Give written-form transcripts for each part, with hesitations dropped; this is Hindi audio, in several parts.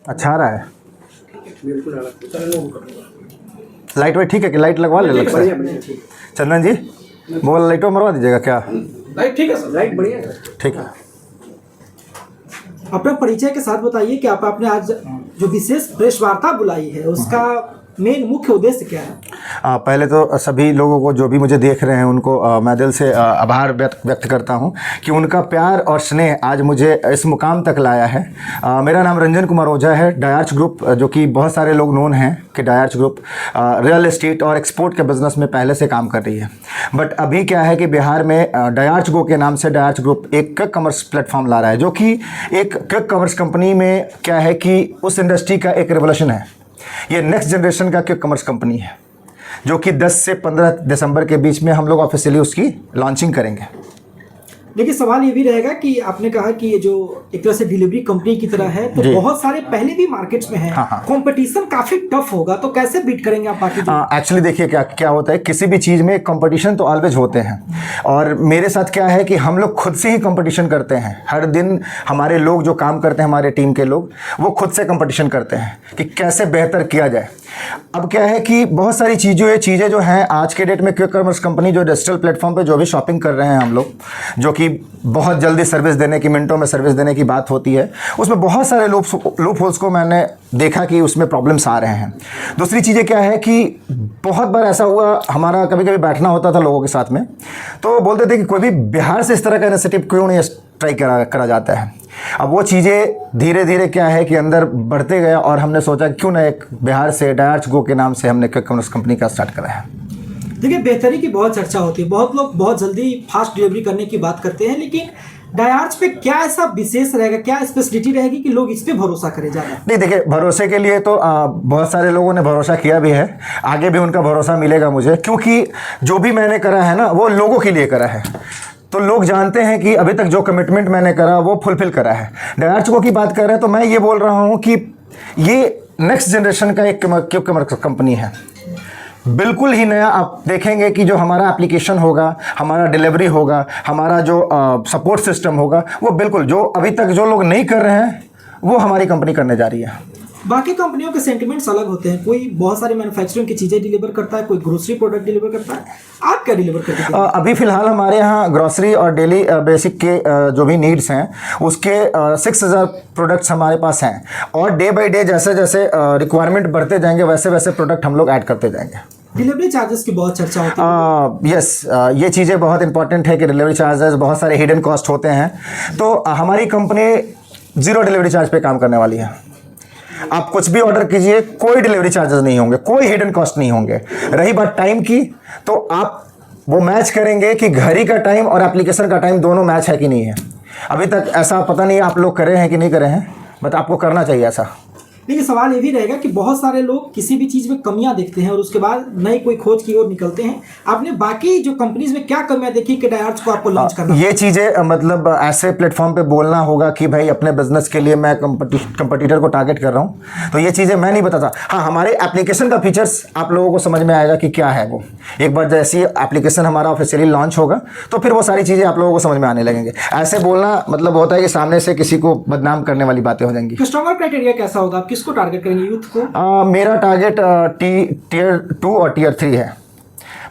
अच्छा आ रहा है, बिल्कुल लाइट वाइट ठीक है कि लाइट लगवा ले लग से। चंदन जी वो वाला लाइट मरवा दीजिएगा क्या? लाइट ठीक है सर, लाइट बढ़िया है। ठीक है। अपना परिचय के साथ बताइए कि आपने आज जो विशेष प्रेस वार्ता बुलाई है उसका मेन मुख्य उद्देश्य क्या है? पहले तो सभी लोगों को जो भी मुझे देख रहे हैं उनको मैं दिल से आभार व्यक्त करता हूं कि उनका प्यार और स्नेह आज मुझे इस मुकाम तक लाया है। मेरा नाम रंजन कुमार ओझा है। डायार्च ग्रुप, जो कि बहुत सारे लोग नोन हैं कि डायार्च ग्रुप रियल एस्टेट और एक्सपोर्ट के बिज़नेस में पहले से काम कर रही है। बट अभी क्या है कि बिहार में डायार्च गो के नाम से डायार्च ग्रुप एक क्विक कॉमर्स प्लेटफॉर्म ला रहा है, जो कि एक क्विक कॉमर्स कंपनी में क्या है कि उस इंडस्ट्री का एक रेवोल्यूशन है। ये नेक्स्ट जनरेशन का क्विक कॉमर्स कंपनी है, जो कि 10 से 15 दिसंबर के बीच में हम लोग ऑफिशियली उसकी लॉन्चिंग करेंगे। देखिए सवाल ये भी रहेगा कि आपने कहा कि ये जो एक तरह से डिलीवरी कंपनी की तरह है, तो बहुत सारे पहले भी मार्केट्स में है, कंपटीशन काफी टफ होगा, तो कैसे बीट करेंगे आप बाकी? एक्चुअली देखिए क्या होता है, किसी भी चीज़ में कंपटीशन तो ऑलवेज होते हैं, और मेरे साथ क्या है कि हम लोग खुद से ही कंपटीशन करते हैं। हर दिन हमारे लोग जो काम करते हैं, हमारे टीम के लोग, वो खुद से कंपटीशन करते हैं कि कैसे बेहतर किया जाए। अब क्या है कि बहुत सारी चीज़ें जो हैं आज के डेट में क्विक कॉमर्स कंपनी जो डिजिटल प्लेटफॉर्म पे जो भी शॉपिंग कर रहे हैं हम लोग, जो कि बहुत जल्दी सर्विस देने की, मिनटों में सर्विस देने की बात होती है, उसमें बहुत सारे लूप होल्स को मैंने देखा कि उसमें प्रॉब्लम्स आ रहे हैं। दूसरी चीज़ें क्या है कि बहुत बार ऐसा हुआ, हमारा कभी कभी बैठना होता था लोगों के साथ में, तो बोलते थे कि कोई भी बिहार से इस तरह का इनिशिएटिव क्यों नहीं ट्राई करा जाता है। अब वो चीज़ें धीरे धीरे क्या है कि अंदर बढ़ते गया, और हमने सोचा क्यों ना एक बिहार से डायार्च गो के नाम से हमने क्विक कॉमर्स कंपनी का स्टार्ट करा है। देखिए बेहतरी की बहुत चर्चा होती है, बहुत लोग बहुत जल्दी फास्ट डिलीवरी करने की बात करते हैं, लेकिन डायार्च पे क्या ऐसा विशेष रहेगा, क्या स्पेशलिटी रहेगी कि लोग इस पे भरोसा करें ज़्यादा? नहीं देखिए, भरोसे के लिए तो बहुत सारे लोगों ने भरोसा किया भी है, आगे भी उनका भरोसा मिलेगा मुझे, क्योंकि जो भी मैंने करा है ना वो लोगों के लिए करा है। तो लोग जानते हैं कि अभी तक जो कमिटमेंट मैंने करा वो फुलफिल करा है। डायार्च गो की बात कर रहे हैं तो मैं ये बोल रहा हूँ कि ये नेक्स्ट जनरेशन का एक क्विक कॉमर्स कंपनी है, बिल्कुल ही नया। आप देखेंगे कि जो हमारा एप्लीकेशन होगा, हमारा डिलीवरी होगा, हमारा जो सपोर्ट सिस्टम होगा, वो बिल्कुल जो अभी तक जो लोग नहीं कर रहे हैं वो हमारी कंपनी करने जा रही है। बाकी कंपनियों के सेंटिमेंट्स अलग होते हैं, कोई बहुत सारी मैन्युफैक्चरिंग की चीज़ें डिलीवर करता है, कोई ग्रोसरी प्रोडक्ट डिलीवर करता है, आप क्या डिलीवर करते हैं? अभी फ़िलहाल हमारे यहाँ ग्रोसरी और डेली बेसिक के जो भी नीड्स हैं उसके 6000 प्रोडक्ट्स हमारे पास हैं, और डे बाई डे जैसे जैसे रिक्वायरमेंट बढ़ते जाएंगे वैसे वैसे प्रोडक्ट हम लोग ऐड करते जाएंगे। डिलीवरी चार्जेस की बहुत चर्चा होती है। यस, ये चीज़ें बहुत इंपॉर्टेंट है कि डिलीवरी चार्जेस, बहुत सारे हिडन कॉस्ट होते हैं, तो हमारी कंपनी 0 डिलीवरी चार्ज पे काम करने वाली है। आप कुछ भी ऑर्डर कीजिए, कोई डिलीवरी चार्जेस नहीं होंगे, कोई हिडन कॉस्ट नहीं होंगे। रही बात टाइम की, तो आप वो मैच करेंगे कि घड़ी का टाइम और एप्लीकेशन का टाइम दोनों मैच है कि नहीं है। अभी तक ऐसा पता नहीं आप लोग करे हैं कि नहीं करे हैं, बट आपको करना चाहिए ऐसा। लेकिन सवाल ये भी रहेगा कि बहुत सारे लोग किसी भी चीज़ में कमियां देखते हैं और उसके बाद नई कोई खोज की ओर निकलते हैं। आपने बाकी जो कंपनीज में क्या कमियां देखी कि डायार्च को आपको लॉन्च करना? ये चीज़ें मतलब ऐसे प्लेटफॉर्म पे बोलना होगा कि भाई अपने बिजनेस के लिए मैं कंपटीटर को टारगेट कर रहा हूँ, तो ये चीज़ें मैं नहीं बताता। हाँ, हमारे एप्लीकेशन का फीचर्स आप लोगों को समझ में आएगा कि क्या है वो। एक बार जैसी एप्लीकेशन हमारा ऑफिशियली लॉन्च होगा तो फिर वो सारी चीज़ें आप लोगों को समझ में आने लगेंगे। ऐसे बोलना मतलब होता है कि सामने से किसी को बदनाम करने वाली बातें हो जाएंगी। कस्टमर क्राइटेरिया कैसा होगा, आप किसको टारगेट करेंगे, यूथ को? मेरा टारगेट टियर 2 और टियर 3 है।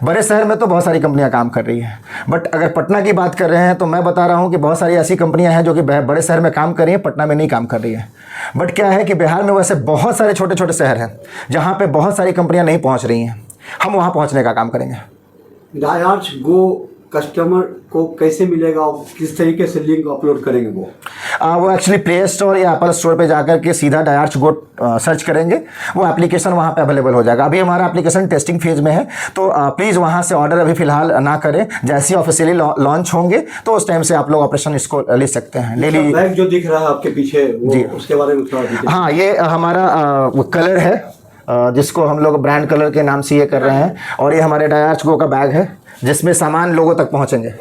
बड़े शहर में तो बहुत सारी कंपनियां काम कर रही हैं, बट अगर पटना की बात कर रहे हैं तो मैं बता रहा हूं कि बहुत सारी ऐसी कंपनियां हैं जो कि बड़े शहर में काम कर रही हैं, पटना में नहीं काम कर रही हैं। बट क्या है कि बिहार में वैसे बहुत सारे छोटे छोटे शहर हैं जहां पे बहुत सारी कंपनियां नहीं पहुंच रही हैं, हम वहां पहुंचने का काम करेंगे। डायार्च गो कस्टमर को कैसे मिलेगा और किस तरीके से लिंक अपलोड करेंगे वो एक्चुअली प्ले स्टोर या एप्पल स्टोर पे जाकर के सीधा डायार्च गो सर्च करेंगे, वो एप्लीकेशन वहाँ पे अवेलेबल हो जाएगा। अभी हमारा एप्लीकेशन टेस्टिंग फेज में है, तो प्लीज़ वहाँ से ऑर्डर अभी फिलहाल ना करें। जैसे ही ऑफिशियली लॉन्च होंगे तो उस टाइम से आप लोग ऑपरेशन इसको ले सकते हैं। ले लीजिए। बैग जो दिख रहा है आपके पीछे वो, उसके बारे में थोड़ा। हाँ, ये हमारा कलर है जिसको हम लोग ब्रांड कलर के नाम से ये कर रहे हैं, और ये हमारे डायार्च गो का बैग है जिसमें सामान लोगों तक पहुंचेंगे।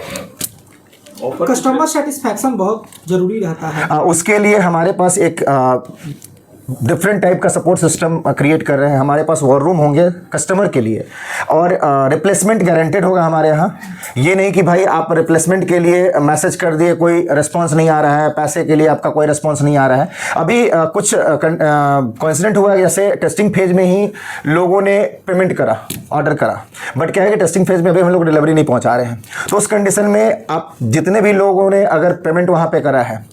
कस्टमर सेटिस्फैक्शन बहुत जरूरी रहता है। उसके लिए हमारे पास एक डिफरेंट टाइप का सपोर्ट सिस्टम क्रिएट कर रहे हैं। हमारे पास वॉर रूम होंगे कस्टमर के लिए, और रिप्लेसमेंट गारंटेड होगा हमारे यहाँ। ये नहीं कि भाई आप रिप्लेसमेंट के लिए मैसेज कर दिए, कोई रिस्पांस नहीं आ रहा है, पैसे के लिए आपका कोई रिस्पांस नहीं आ रहा है। अभी कुछ कोइंसिडेंट हुआ, जैसे टेस्टिंग फेज में ही लोगों ने पेमेंट करा, ऑर्डर करा, बट क्या है कि टेस्टिंग फेज में अभी हम लोग डिलीवरी नहीं पहुँचा रहे हैं। तो उस कंडीशन में आप जितने भी लोगों ने अगर पेमेंट वहाँ पर करा है,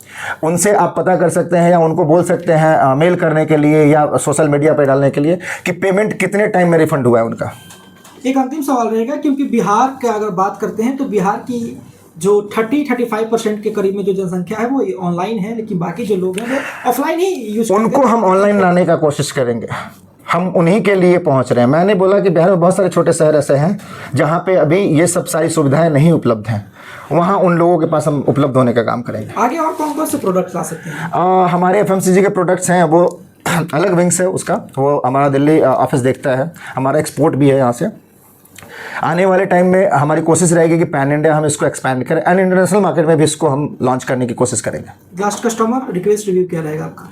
उनसे आप पता कर सकते हैं या उनको बोल सकते हैं मेल करने के लिए या सोशल मीडिया पे डालने के लिए कि पेमेंट कितने टाइम में रिफंड हुआ है उनका। एक अंतिम सवाल रहेगा, क्योंकि बिहार का अगर बात करते हैं तो बिहार की जो 30-35% के करीब में जो जनसंख्या है वो ऑनलाइन है, लेकिन बाकी जो लोग हैं वो ऑफलाइन ही यूज, उनको हम ऑनलाइन लाने का कोशिश करेंगे। हम उन्हीं के लिए पहुंच रहे हैं। मैंने बोला कि बिहार में बहुत सारे छोटे शहर ऐसे हैं जहां पे अभी ये सब सारी सुविधाएं नहीं उपलब्ध हैं, वहाँ उन लोगों के पास हम उपलब्ध होने का काम करेंगे। आगे और कौन कौन से प्रोडक्ट्स ला सकते हैं? हमारे FMCG के प्रोडक्ट्स हैं, वो अलग विंग्स है उसका, वो हमारा दिल्ली ऑफिस देखता है। हमारा एक्सपोर्ट भी है यहाँ से। आने वाले टाइम में हमारी कोशिश रहेगी कि पैन इंडिया हम इसको एक्सपैंड करें एंड इंटरनेशनल मार्केट में भी इसको हम लॉन्च करने की कोशिश करेंगे। लास्ट कस्टमर रिक्वेस्ट रिव्यू क्या रहेगा आपका?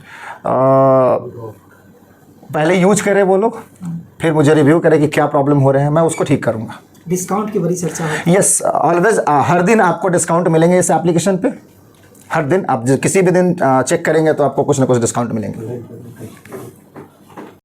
पहले यूज करें वो लोग, फिर मुझे रिव्यू करें कि क्या प्रॉब्लम हो रहे हैं, मैं उसको ठीक करूँगा। डिस्काउंट की बड़ी चर्चा है। यस, ऑलवेज हर दिन आपको डिस्काउंट मिलेंगे इस एप्लीकेशन पे। हर दिन आप किसी भी दिन चेक करेंगे तो आपको कुछ ना कुछ डिस्काउंट मिलेंगे।